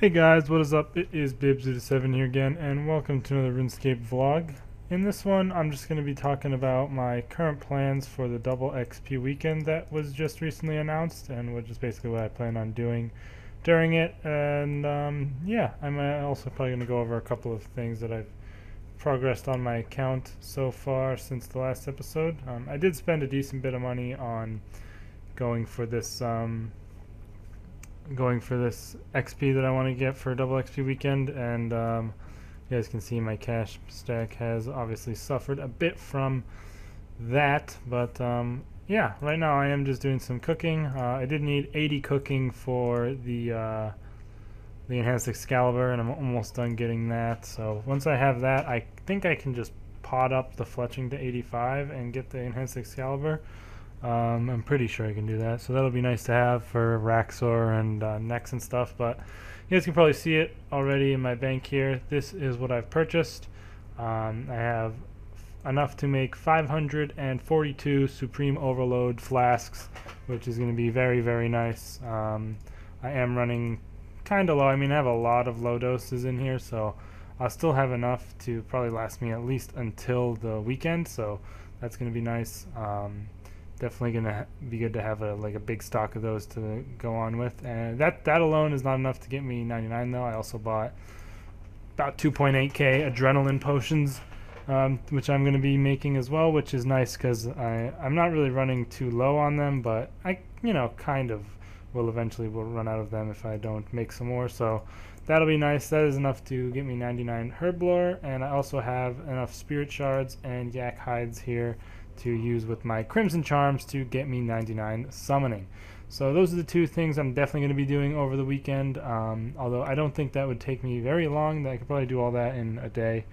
Hey guys, what is up? It is Bibs87 here again, and welcome to another RuneScape vlog. In this one, I'm just going to be talking about my current plans for the double XP weekend that was just recently announced, and which is basically what I plan on doing during it. And yeah, I'm also probably going to go over a couple of things that I've progressed on my account so far since the last episode. I did spend a decent bit of money on going for this XP that I want to get for double XP weekend, and you guys can see my cash stack has obviously suffered a bit from that, but yeah, right now I am just doing some cooking. I did need 80 cooking for the enhanced Excalibur, and I'm almost done getting that. So once I have that, I think I can just pot up the fletching to 85 and get the enhanced Excalibur. I'm pretty sure I can do that, so that'll be nice to have for Raxor and Nex and stuff. But you guys can probably see it already in my bank here. This is what I've purchased. I have enough to make 542 Supreme Overload flasks, which is going to be very, very nice. I am running kind of low. I mean, I have a lot of low doses in here, so I'll still have enough to probably last me at least until the weekend, so that's going to be nice. Definitely gonna be good to have a big stock of those to go on with, and that alone is not enough to get me 99 though. I also bought about 2.8k adrenaline potions, which I'm gonna be making as well, which is nice because I'm not really running too low on them, but I kind of will eventually run out of them if I don't make some more. So that'll be nice. That is enough to get me 99 herblore, and I also have enough spirit shards and yak hides here to use with my Crimson Charms to get me 99 summoning. So those are the two things I'm definitely going to be doing over the weekend, although I don't think that would take me very long. I could probably do all that in a day.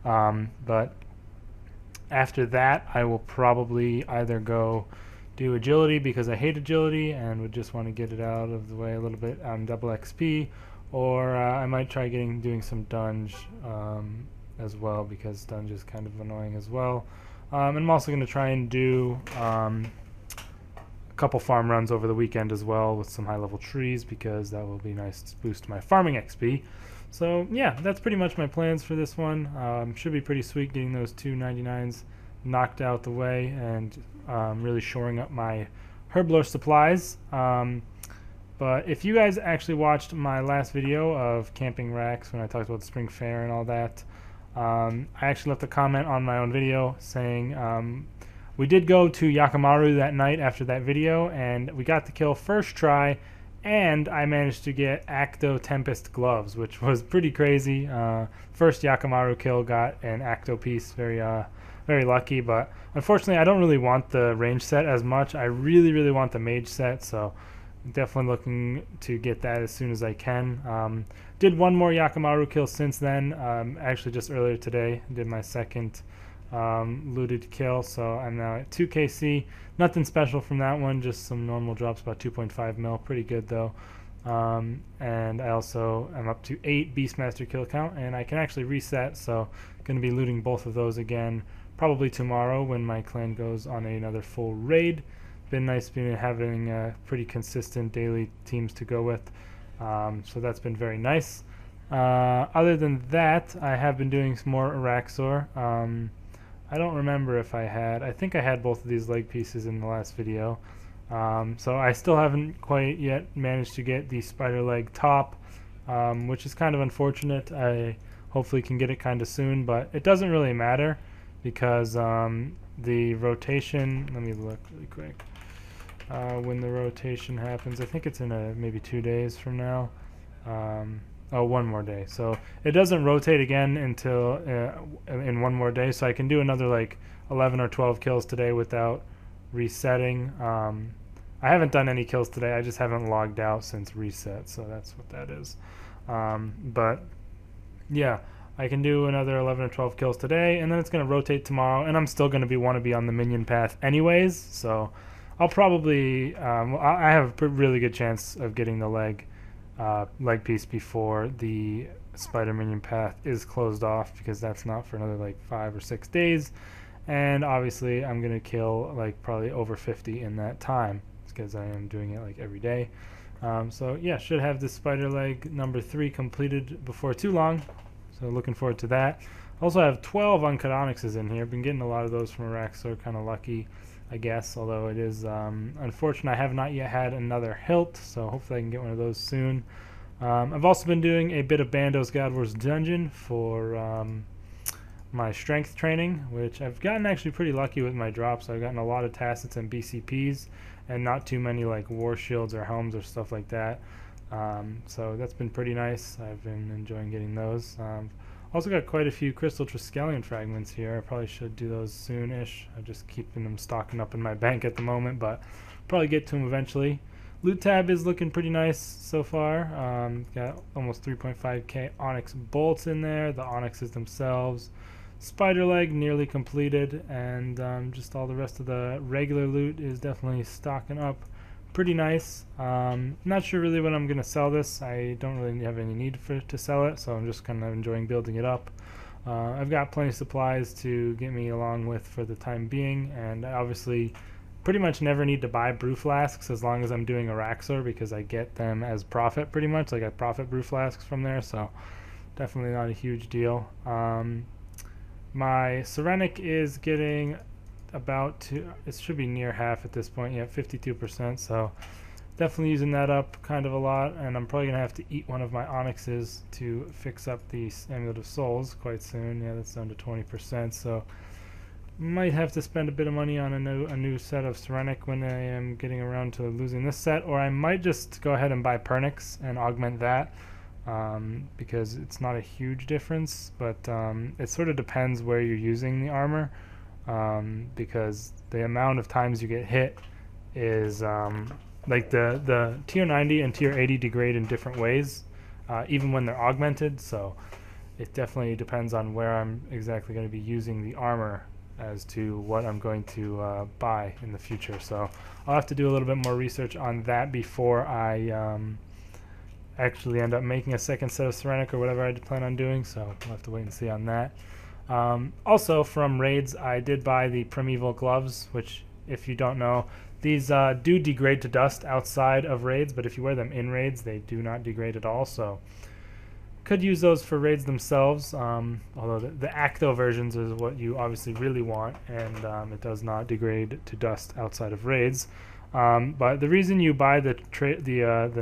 But after that, I will probably either go do agility because I hate agility and would just want to get it out of the way a little bit on double XP, or I might try doing some dunge as well, because dunge is kind of annoying as well. And I'm also going to try and do a couple farm runs over the weekend as well with some high level trees, because that will be nice to boost my farming XP. So yeah, that's pretty much my plans for this one. Should be pretty sweet getting those two 99s knocked out the way, and really shoring up my herblore supplies. But if you guys actually watched my last video of camping racks when I talked about the spring fair and all that, I actually left a comment on my own video saying we did go to Yakamaru that night after that video, and we got the kill first try, and I managed to get Acto Tempest gloves, which was pretty crazy. First Yakamaru kill, got an Acto piece, very lucky. But unfortunately, I don't really want the range set as much. I really want the mage set, so definitely looking to get that as soon as I can. Did one more Yakamaru kill since then, actually just earlier today. Did my second looted kill, so I'm now at 2kc. Nothing special from that one, just some normal drops, about 2.5 mil, pretty good though. And I also am up to 8 Beastmaster kill count, and I can actually reset, so going to be looting both of those again probably tomorrow when my clan goes on another full raid. Been nice having pretty consistent daily teams to go with, so that's been very nice. Other than that, I have been doing some more Araxor. I don't remember if I think I had both of these leg pieces in the last video, so I still haven't quite yet managed to get the spider leg top, which is kind of unfortunate. I hopefully can get it kind of soon, but it doesn't really matter because the rotation, let me look really quick. When the rotation happens, I think it's in maybe 2 days from now. Oh, one more day. So it doesn't rotate again until in one more day. So I can do another like 11 or 12 kills today without resetting. I haven't done any kills today. I just haven't logged out since reset. So that's what that is. But yeah, I can do another 11 or 12 kills today, and then it's going to rotate tomorrow. And I'm still going to want to be on the minion path anyways. So I'll probably I have a really good chance of getting the leg piece before the spider minion path is closed off, because that's not for another like 5 or 6 days, and obviously I'm gonna kill like probably over 50 in that time, because I am doing it like every day. So yeah, should have this spider leg number 3 completed before too long. So looking forward to that. Also have 12 uncut onyxes in here. Been getting a lot of those from Iraq, so kind of lucky, I guess. Although it is unfortunate I have not yet had another hilt, so hopefully I can get one of those soon. I've also been doing a bit of Bando's God Wars Dungeon for my strength training, which I've gotten actually pretty lucky with my drops. I've gotten a lot of tacits and BCPs, and not too many like war shields or helms or stuff like that. So that's been pretty nice. I've been enjoying getting those. Also got quite a few crystal triskelion fragments here. I probably should do those soon-ish. I'm just keeping them stocking up in my bank at the moment, but probably get to them eventually. Loot tab is looking pretty nice so far. Got almost 3.5k onyx bolts in there, the onyxes themselves. Spider leg nearly completed, and just all the rest of the regular loot is definitely stocking up pretty nice. Not sure really when I'm going to sell this. I don't really have any need to sell it, so I'm just kind of enjoying building it up. I've got plenty of supplies to get me along with for the time being, and I obviously pretty much never need to buy brew flasks as long as I'm doing Araxor, because I get them as profit pretty much. Like I profit brew flasks from there, so definitely not a huge deal. My Serenic is getting about to, it should be near half at this point, yeah, 52%, so definitely using that up kind of a lot, and I'm probably gonna have to eat one of my onyxes to fix up the Amulet of Souls quite soon. Yeah, that's down to 20%, so might have to spend a bit of money on a new set of Serenic when I am getting around to losing this set, or I might just go ahead and buy Pernix and augment that, because it's not a huge difference, but it sort of depends where you're using the armor. Because the amount of times you get hit is like the tier 90 and tier 80 degrade in different ways, even when they're augmented, so it definitely depends on where I'm exactly going to be using the armor as to what I'm going to buy in the future. So I'll have to do a little bit more research on that before I actually end up making a second set of Serenic or whatever I plan on doing, so we'll have to wait and see on that. Also from raids, I did buy the Primeval gloves, which, if you don't know, these do degrade to dust outside of raids, but if you wear them in raids, they do not degrade at all, so could use those for raids themselves, although the Acto versions is what you obviously really want, and it does not degrade to dust outside of raids. But the reason you buy the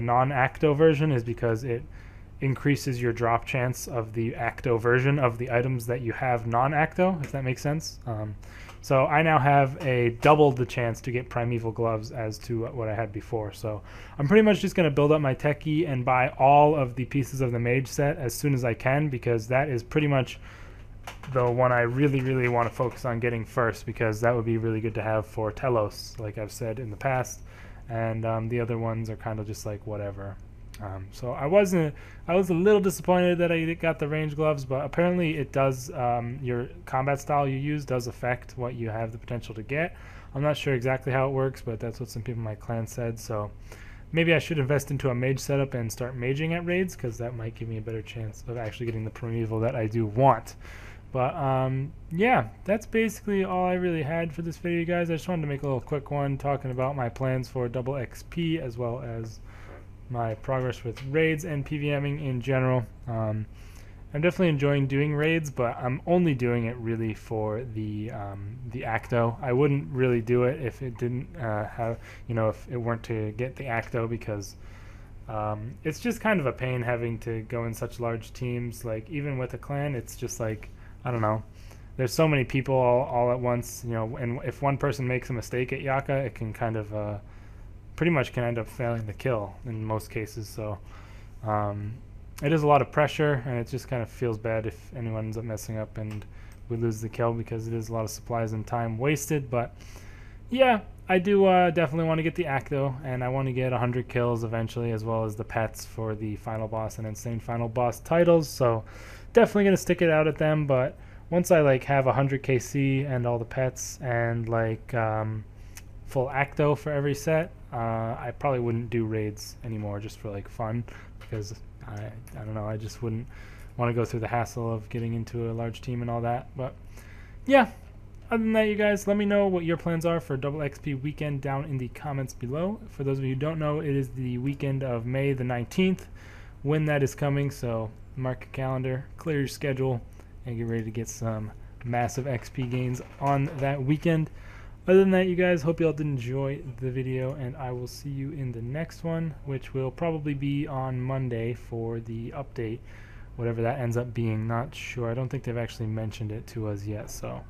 non-Acto version is because it increases your drop chance of the Acto version of the items that you have non-Acto, if that makes sense. So I now have doubled the chance to get Primeval gloves as to what I had before. So I'm pretty much just going to build up my techie and buy all of the pieces of the mage set as soon as I can, because that is pretty much the one I really want to focus on getting first, because that would be really good to have for Telos, like I've said in the past, and the other ones are kind of just like whatever. So I was a little disappointed that I got the range gloves, but apparently it does, your combat style you use does affect what you have the potential to get. I'm not sure exactly how it works, but that's what some people in my clan said, so maybe I should invest into a mage setup and start maging at raids, because that might give me a better chance of actually getting the Primeval that I do want. But yeah, that's basically all I really had for this video, guys. I just wanted to make a little quick one talking about my plans for double XP, as well as my progress with raids and PVMing in general. I'm definitely enjoying doing raids, but I'm only doing it really for the Acto. I wouldn't really do it if it didn't have, if it weren't to get the Acto, because it's just kind of a pain having to go in such large teams. Like even with a clan, it's just like, I don't know, there's so many people all at once, and if one person makes a mistake at Yaka, it can kind of pretty much can end up failing the kill in most cases. So it is a lot of pressure, and it just kind of feels bad if anyone ends up messing up and we lose the kill, because it is a lot of supplies and time wasted. But yeah, I do definitely want to get the Acto, and I want to get 100 kills eventually, as well as the pets for the final boss and insane final boss titles. So definitely going to stick it out at them, but once I like have 100 KC and all the pets and like full Acto for every set, I probably wouldn't do raids anymore just for like fun, because I don't know, I just wouldn't want to go through the hassle of getting into a large team and all that. But yeah, other than that, you guys, let me know what your plans are for Double XP weekend down in the comments below. For those of you who don't know, it is the weekend of May the 19th when that is coming, so mark your calendar, clear your schedule, and get ready to get some massive XP gains on that weekend. Other than that, you guys, hope you all did enjoy the video, and I will see you in the next one, which will probably be on Monday for the update, whatever that ends up being. Not sure. I don't think they've actually mentioned it to us yet, so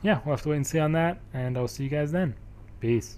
yeah, we'll have to wait and see on that, and I'll see you guys then. Peace.